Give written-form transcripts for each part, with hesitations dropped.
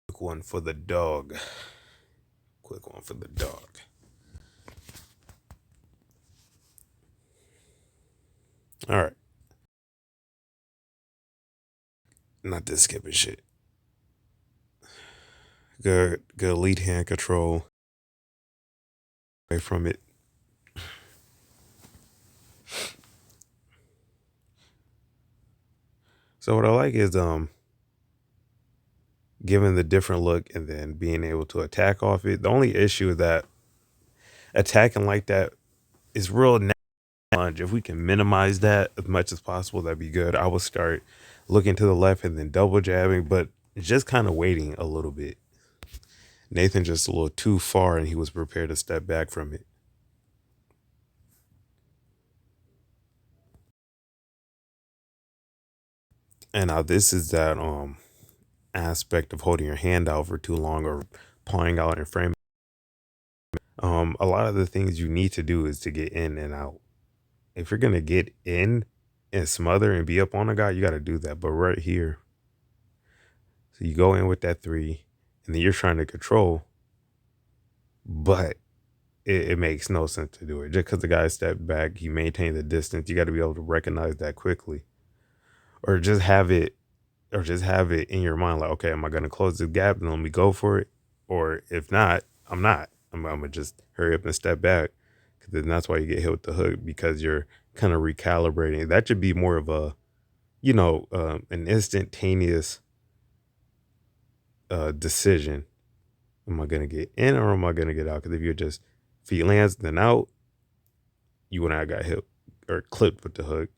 Quick one for the dog. Quick one for the dog. All right. Not this skipping shit. Good lead hand control away from it. So what I like is giving the different look and then being able to attack off it. The only issue is that attacking like that is real lunge. If we can minimize that as much as possible, that'd be good. I will start looking to the left and then double jabbing, but just kind of waiting a little bit. Nathan just a little too far and he was prepared to step back from it. And now this is that aspect of holding your hand out for too long or pawing out and framing. A lot of the things you need to do is to get in and out. If you're gonna get in and smother and be up on a guy, you gotta do that. But right here, so you go in with that three, and then you're trying to control, but it makes no sense to do it. Just because the guy stepped back, he maintained the distance. You got to be able to recognize that quickly, or just have it, or just have it in your mind like, okay, am I gonna close the gap and let me go for it, or if not, I'm not. I'm gonna just hurry up and step back, because then that's why you get hit with the hook because you're kind of recalibrating. That should be more of a, an instantaneous decision. Am I gonna get in or am I gonna get out? Because if you're just feet lands then out, you and I got hit or clipped with the hook.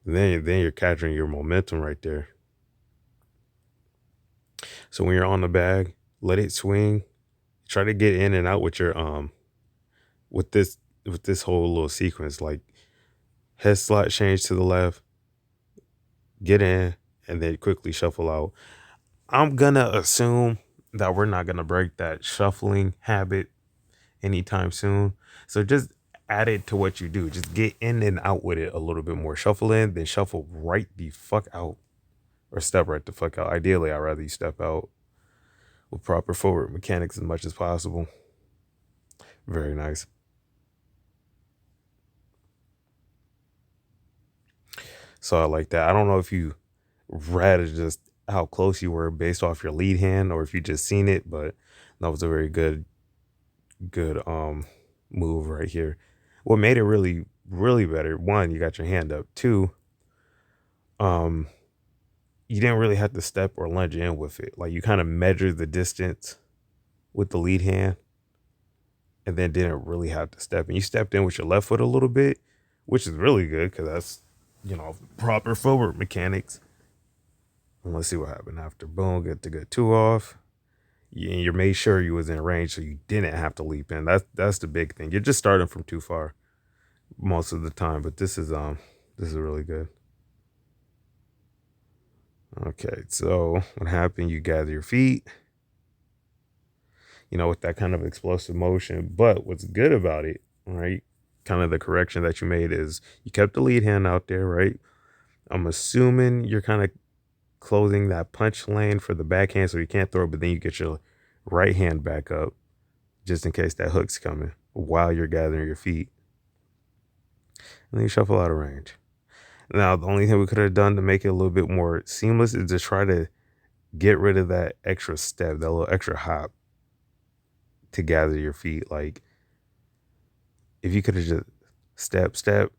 And then you're capturing your momentum right there. So when you're on the bag, let it swing. Try to get in and out with your with this with this whole little sequence. Like head slot change to the left, get in, and then quickly shuffle out. I'm gonna assume that we're not gonna break that shuffling habit anytime soon. So just add it to what you do. Just get in and out with it a little bit more. Shuffle in, then shuffle right the fuck out. Or step right the fuck out. Ideally, I'd rather you step out with proper forward mechanics as much as possible. Very nice. So I like that. I don't know if you read just how close you were based off your lead hand or if you just seen it, but that was a very good move right here. What made it really better, one, you got your hand up. Two, um, you didn't really have to step or lunge in with it. Like you kind of measured the distance with the lead hand and then didn't really have to step. And you stepped in with your left foot a little bit, which is really good because that's, proper forward mechanics. And let's see what happened after. Boom, get the good two off. You made sure you was in range so you didn't have to leap in. That's the big thing. You're just starting from too far most of the time, but this is really good. Okay, so what happened? You gather your feet, with that kind of explosive motion. But what's good about it, right? Kind of the correction that you made is you kept the lead hand out there, right? I'm assuming you're kind of closing that punch lane for the backhand so you can't throw it, but then you get your right hand back up just in case that hook's coming while you're gathering your feet. And then you shuffle out of range. Now, the only thing we could have done to make it a little bit more seamless is to try to get rid of that extra step, that little extra hop to gather your feet. Like, if you could have just step,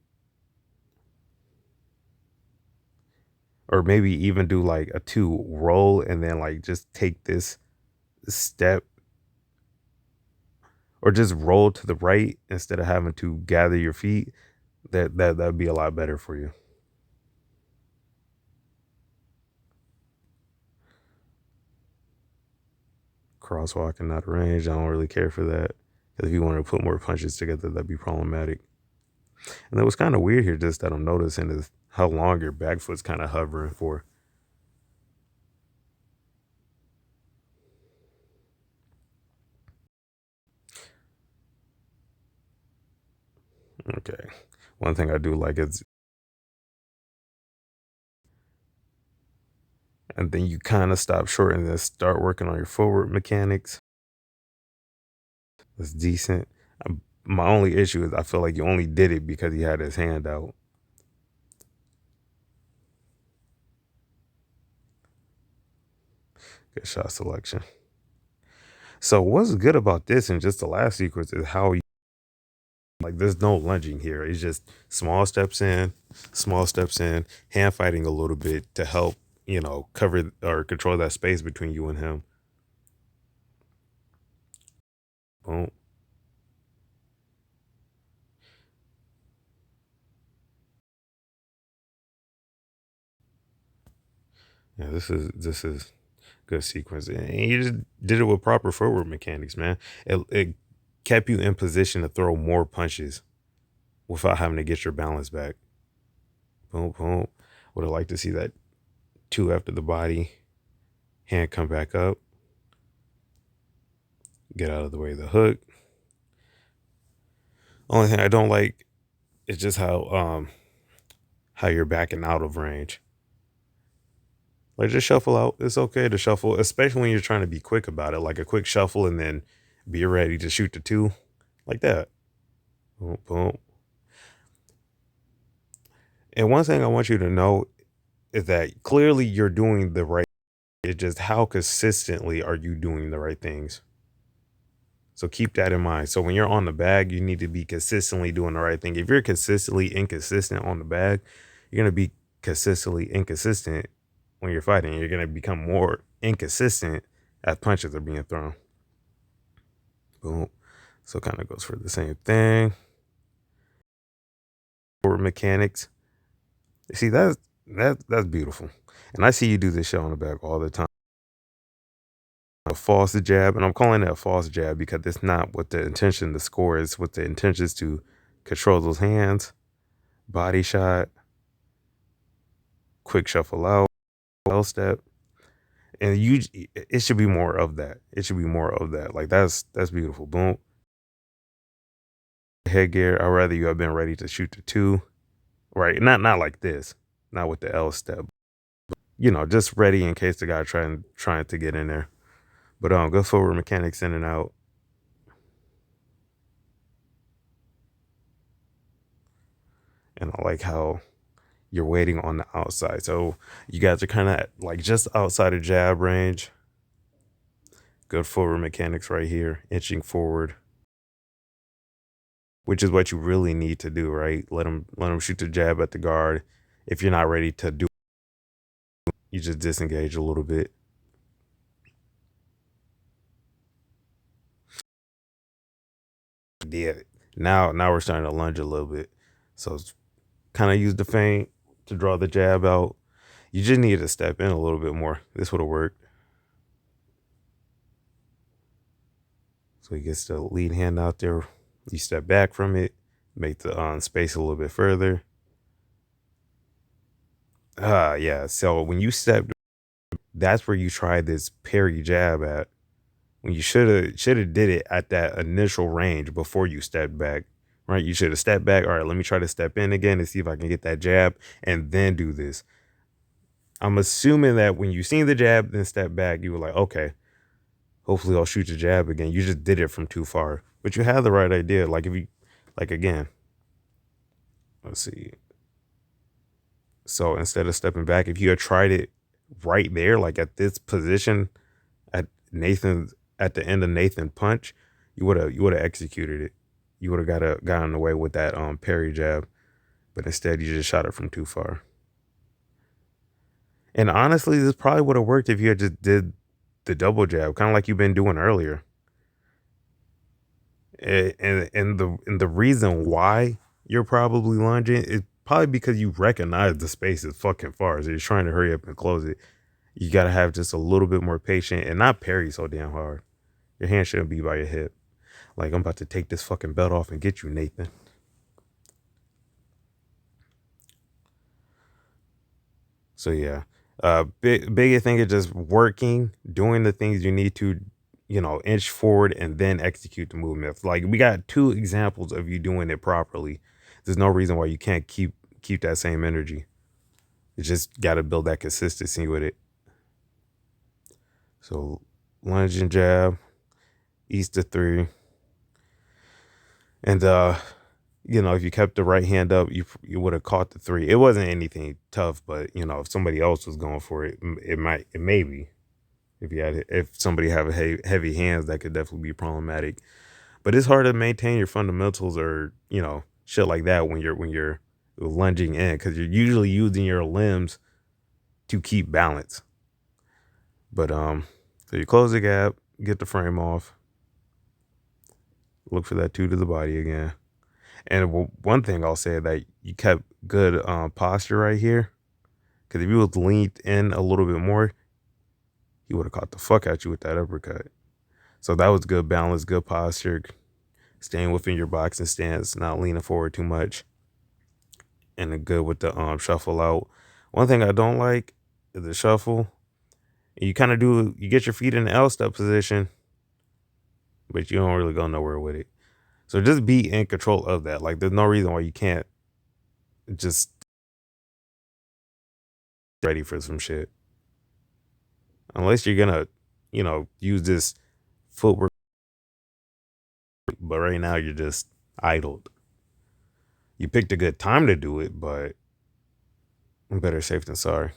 or maybe even do like a two roll and then like just take this step or just roll to the right instead of having to gather your feet, that'd be a lot better for you. Crosswalking out of range, I don't really care for that. Because if you want to put more punches together, that'd be problematic. And that was kind of weird here, just that I'm noticing is how long your back foot's kind of hovering for. Okay. One thing I do like is and then you kind of stop short and then start working on your forward mechanics. That's decent. My only issue is I feel like you only did it because he had his hand out. Good shot selection. So what's good about this and just the last sequence is how you, like there's no lunging here. It's just small steps in, hand fighting a little bit to help, cover or control that space between you and him. Boom. Yeah, this is good sequence. And you just did it with proper forward mechanics, man. It kept you in position to throw more punches without having to get your balance back. Boom, boom. Would have liked to see that two after the body, hand come back up, get out of the way of the hook. Only thing I don't like is just how you're backing out of range. Like just shuffle out. It's okay to shuffle, especially when you're trying to be quick about it. Like a quick shuffle and then be ready to shoot the two. Like that. Boom, boom. And one thing I want you to know is that clearly you're doing the right. It's just how consistently are you doing the right things? So keep that in mind. So when you're on the bag, you need to be consistently doing the right thing. If you're consistently inconsistent on the bag, you're gonna be consistently inconsistent when you're fighting. You're gonna become more inconsistent as punches are being thrown. Boom. So kind of goes for the same thing. Forward mechanics. See, that's beautiful. And I see you do this shit on the back all the time. A false jab, and I'm calling it a false jab because it's not what the intention to score is. What the intention is to control those hands, body shot, quick shuffle out, L step, and it should be more of that. It should be more of that. Like that's beautiful. Boom, headgear. I'd rather you have been ready to shoot the two, right? Not like this, not with the L step. Just ready in case the guy trying to get in there. But good forward mechanics in and out. And I like how you're waiting on the outside. So you guys are kind of like just outside of jab range. Good forward mechanics right here, inching forward, which is what you really need to do, right? Let them shoot the jab at the guard. If you're not ready to do, you just disengage a little bit. Yeah. Now we're starting to lunge a little bit. So kind of use the feint to draw the jab out. You just need to step in a little bit more. This would have worked. So he gets the lead hand out there. You step back from it, make the space a little bit further. Yeah. So when you step, that's where you try this parry jab at. When you should have did it at that initial range before you stepped back. Right? You should have stepped back. All right, let me try to step in again and see if I can get that jab and then do this. I'm assuming that when you seen the jab, then step back, you were like, okay, hopefully I'll shoot the jab again. You just did it from too far. But you had the right idea. Like if you like again, let's see. So instead of stepping back, if you had tried it right there, like at this position at Nathan at the end of Nathan punch, you would have executed it. You would have gotten away with that parry jab, but instead you just shot it from too far. And honestly, this probably would have worked if you had just did the double jab, kind of like you've been doing earlier. And the reason why you're probably lunging is probably because you recognize the space is fucking far. So you're trying to hurry up and close it. You gotta have just a little bit more patience and not parry so damn hard. Your hand shouldn't be by your hip. Like I'm about to take this fucking belt off and get you, Nathan. So yeah. Biggest thing is just working, doing the things you need to, inch forward and then execute the movement. Like we got two examples of you doing it properly. There's no reason why you can't keep that same energy. You just got to build that consistency with it. So lunge and jab, east to three, and if you kept the right hand up, you would have caught the three. It wasn't anything tough, but if somebody else was going for it, it may be. If somebody have heavy hands, that could definitely be problematic. But it's hard to maintain your fundamentals or shit like that when you're lunging in because you're usually using your limbs to keep balance. But so you close the gap, get the frame off, look for that two to the body again. And one thing I'll say that you kept good posture right here because if you was leaned in a little bit more, he would have caught the fuck at you with that uppercut. So that was good balance, good posture, staying within your boxing stance, not leaning forward too much, and good with the shuffle out. One thing I don't like is the shuffle. You get your feet in the L step position, but you don't really go nowhere with it. So just be in control of that. Like there's no reason why you can't just ready for some shit. Unless you're gonna, use this footwork, but right now you're just idled. You picked a good time to do it, but better safe than sorry.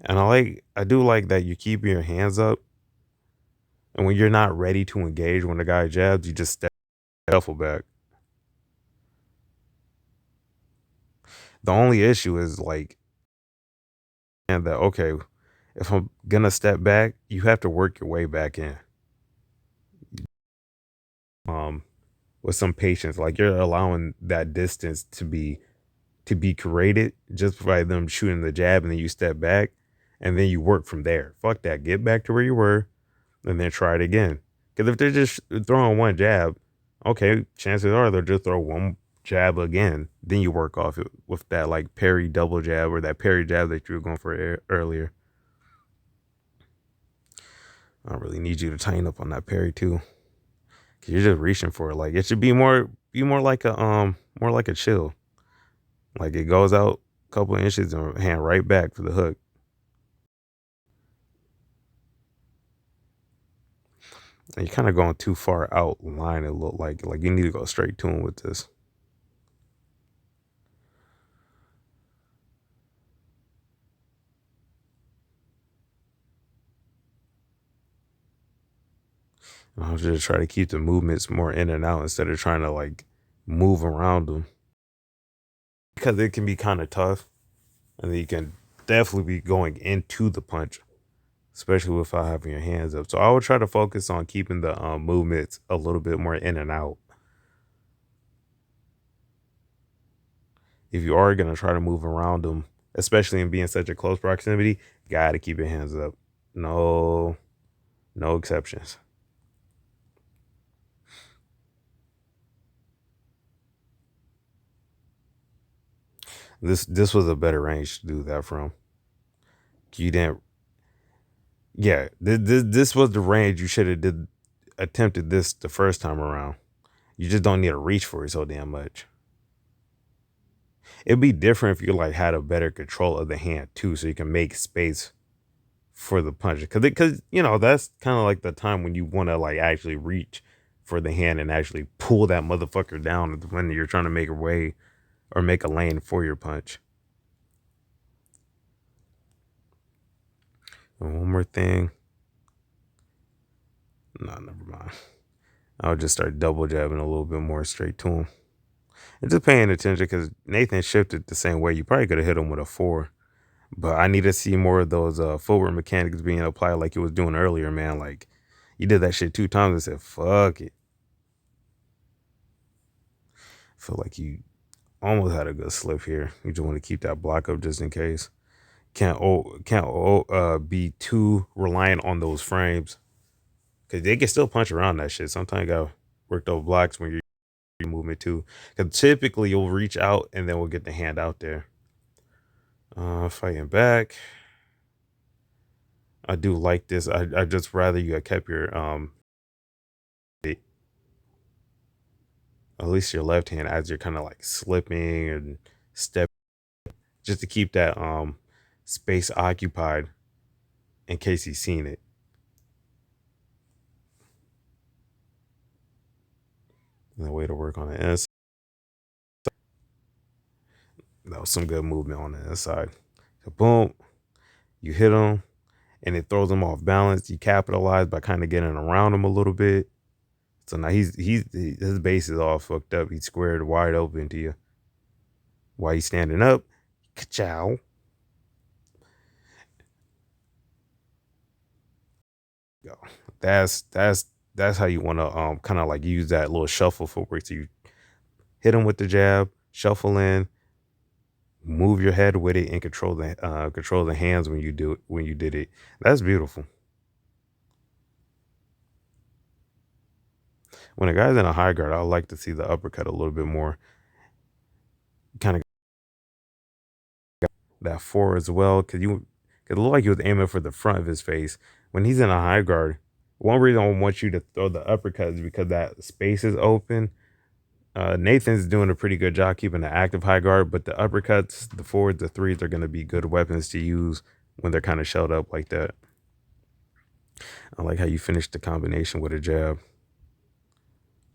And I do like that you keep your hands up, and when you're not ready to engage, when the guy jabs, you just step shuffle back. The only issue is like, and that okay, if I'm gonna step back, you have to work your way back in. Um, with some patience, like you're allowing that distance to be created just by them shooting the jab, and then you step back, and then you work from there. Fuck that. Get back to where you were, and then try it again. Because if they're just throwing one jab, okay, chances are they'll just throw one jab again. Then you work off it with that like parry double jab or that parry jab that you were going for earlier. I really need you to tighten up on that parry too. Cause you're just reaching for it. Like it should be more like a chill. Like it goes out a couple of inches and hand right back for the hook. And you're kind of going too far out line. It look like you need to go straight to him with this. And I'll just try to keep the movements more in and out instead of trying to like move around them because it can be kind of tough, and then you can definitely be going into the punch, especially without having your hands up. So I would try to focus on keeping the movements a little bit more in and out. If you are gonna try to move around them, especially in being such a close proximity, gotta keep your hands up. No, no exceptions. This was a better range to do that from. You didn't. Yeah, this was the range you should have did attempted this the first time around. You just don't need to reach for it so damn much. It'd be different if you like had a better control of the hand too, so you can make space for the punch. Because that's kind of like the time when you want to like actually reach for the hand and actually pull that motherfucker down when you're trying to make a way or make a lane for your punch. And one more thing. No, never mind. I'll just start double jabbing a little bit more straight to him. And just paying attention because Nathan shifted the same way. You probably could have hit him with a four. But I need to see more of those forward mechanics being applied like you was doing earlier, man. Like you did that shit two times and said, fuck it. Feel like you almost had a good slip here. You just want to keep that block up just in case. Can't be too reliant on those frames. Cause they can still punch around that shit. Sometimes you gotta work those blocks when you're moving too. Cause typically you'll reach out and then we'll get the hand out there. Fighting back. I do like this. I just rather you had kept your at least your left hand as you're kind of like slipping and step just to keep that space occupied in case he's seen it. And the way to work on the inside. That was some good movement on the inside. So boom, you hit him, and it throws him off balance. You capitalize by kind of getting around him a little bit. So now his base is all fucked up. He's squared wide open to you. While he's standing up, ka-chow. Go. That's how you want to kind of like use that little shuffle footwork. So you hit him with the jab, shuffle in, move your head with it, and control the hands when you did it. That's beautiful. When a guy's in a high guard, I like to see the uppercut a little bit more. Kind of that forward as well, because it looked like he was aiming for the front of his face. When he's in a high guard, one reason I want you to throw the uppercut is because that space is open. Nathan's doing a pretty good job keeping the active high guard, but the uppercuts, the forwards, the threes are going to be good weapons to use when they're kind of shelled up like that. I like how you finish the combination with a jab.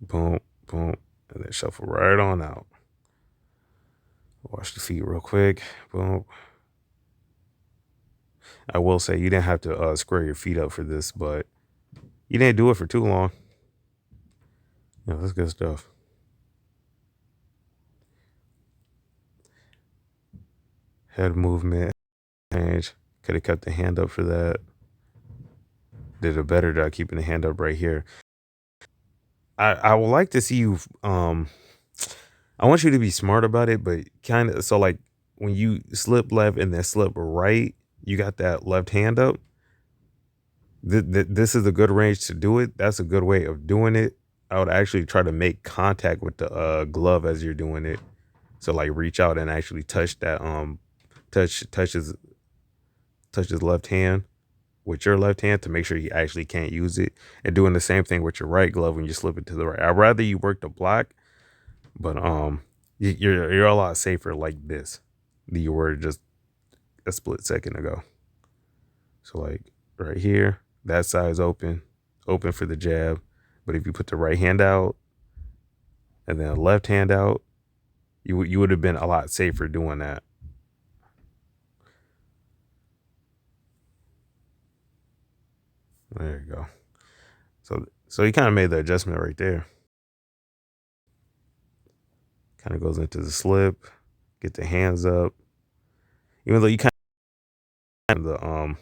Boom, boom, and then shuffle right on out. Wash the feet real quick. Boom. I will say you didn't have to square your feet up for this, but you didn't do it for too long. Yeah, that's good stuff. Head movement change. Could have kept the hand up for that. Did a better job keeping the hand up right here. I would like to see you. I want you to be smart about it, but kind of so like when you slip left and then slip right, you got that left hand up. This is a good range to do it. That's a good way of doing it. I would actually try to make contact with the glove as you're doing it. So like reach out and actually touch that touch his left hand with your left hand to make sure he actually can't use it. And doing the same thing with your right glove when you slip it to the right. I'd rather you work the block, but you're a lot safer like this than you were just a split second ago. So like right here, that side's open for the jab. But if you put the right hand out and then left hand out, you would have been a lot safer doing that. There you go. So he kind of made the adjustment right there. Kind of goes into the slip, get the hands up. Even though you kind of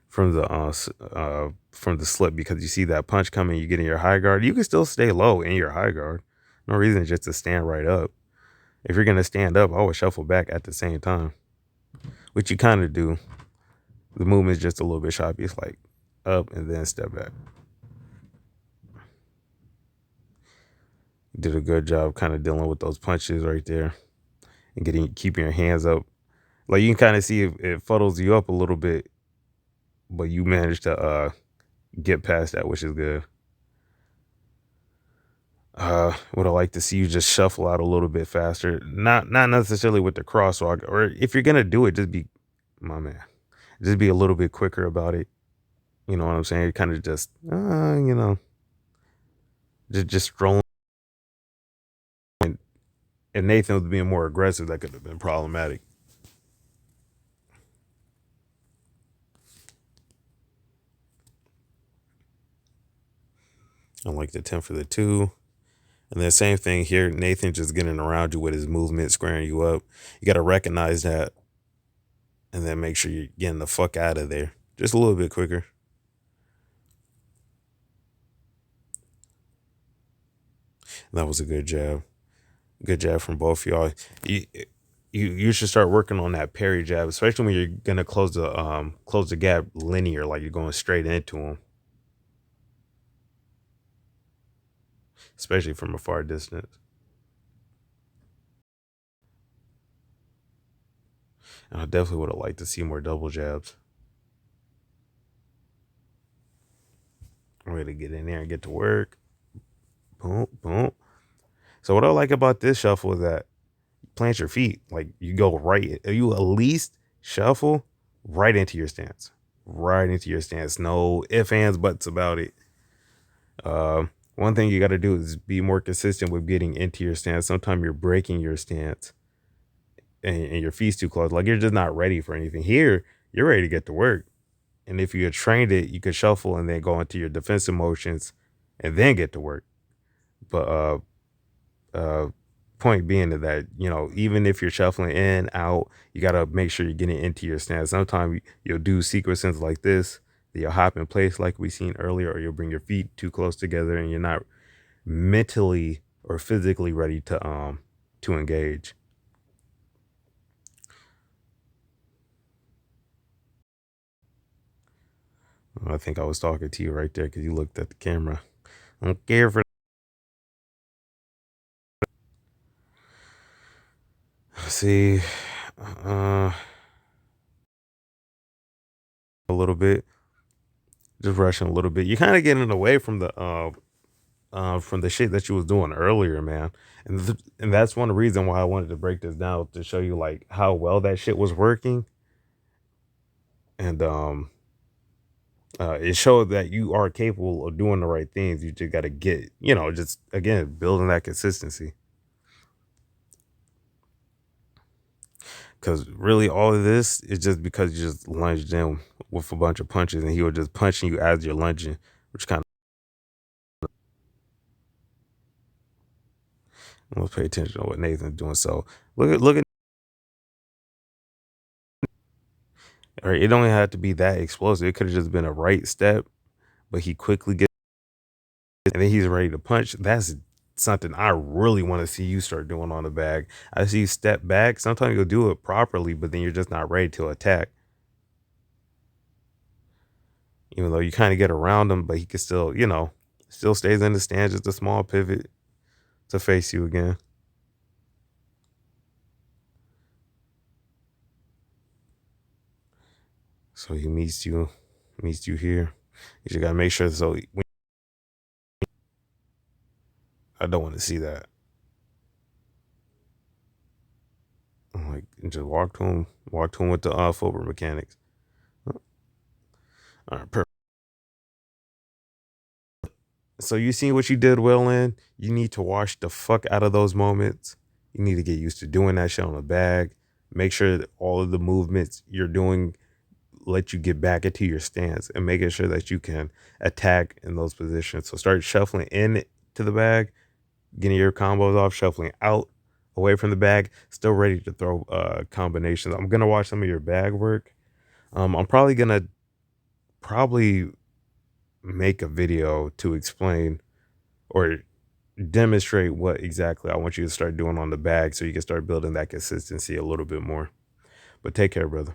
from the slip because you see that punch coming, you get in your high guard. You can still stay low in your high guard. No reason just to stand right up. If you're gonna stand up, I would shuffle back at the same time, which you kind of do. The movement is just a little bit choppy. It's like up and then step back. Did a good job kind of dealing with those punches right there and keeping your hands up. Like you can kind of see it fuddles you up a little bit, but you managed to get past that, which is good. Would I like to see you just shuffle out a little bit faster? Not necessarily with the crosswalk, or if you're gonna do it, just be my man. Just be a little bit quicker about it. You know what I'm saying? Kind of just just strolling. If Nathan was being more aggressive, that could have been problematic. I like the 10 for the 2. And then same thing here. Nathan just getting around you with his movement, squaring you up. You got to recognize that and then make sure you're getting the fuck out of there. Just a little bit quicker. And that was a good jab. Good jab from both y'all. You should start working on that parry jab, especially when you're gonna close the gap linear, like you're going straight into him. Especially from a far distance. And I definitely would have liked to see more double jabs. I'm ready to get in there and get to work. Boom, boom. So what I like about this shuffle is that you plant your feet. Like you go right. You at least shuffle right into your stance. Right into your stance. No ifs, ands, buts about it. One thing you got to do is be more consistent with getting into your stance. Sometimes you're breaking your stance and your feet's too close. Like you're just not ready for anything. Here, you're ready to get to work. And if you had trained it, you could shuffle and then go into your defensive motions and then get to work. But uh point being to that, even if you're shuffling in, out, you gotta make sure you're getting into your stance. Sometimes you'll do sequences like this, that you'll hop in place like we seen earlier, or you'll bring your feet too close together and you're not mentally or physically ready to engage. I think I was talking to you right there because you looked at the camera. I don't care for see uh a little bit, just rushing a little bit. You're kind of getting away from the shit that you was doing earlier, man. And that's one reason why I wanted to break this down to show you like how well that shit was working. And it showed that you are capable of doing the right things. You just got to get, just again building that consistency. Because really, all of this is just because you just lunged in with a bunch of punches, and he was just punching you as you're lunging, which kind of let's pay attention to what Nathan's doing. So look at. All right, it don't have to be that explosive. It could have just been a right step, but he quickly gets, and then he's ready to punch. That's something I really want to see you start doing on the bag. I see you step back. Sometimes you'll do it properly, but then you're just not ready to attack. Even though you kind of get around him, but he can still, still stays in the stand, just a small pivot to face you again. So he meets you here. You just gotta make sure. So I don't want to see that. I'm like, just walk to him with the footwork mechanics. All right, perfect. So you seen what you did well in. You need to wash the fuck out of those moments. You need to get used to doing that shit on the bag. Make sure that all of the movements you're doing let you get back into your stance and making sure that you can attack in those positions. So start shuffling in to the bag, getting your combos off, shuffling out away from the bag, still ready to throw combinations. I'm gonna watch some of your bag work. I'm probably gonna probably make a video to explain or demonstrate what exactly I want you to start doing on the bag so you can start building that consistency a little bit more. But take care, brother.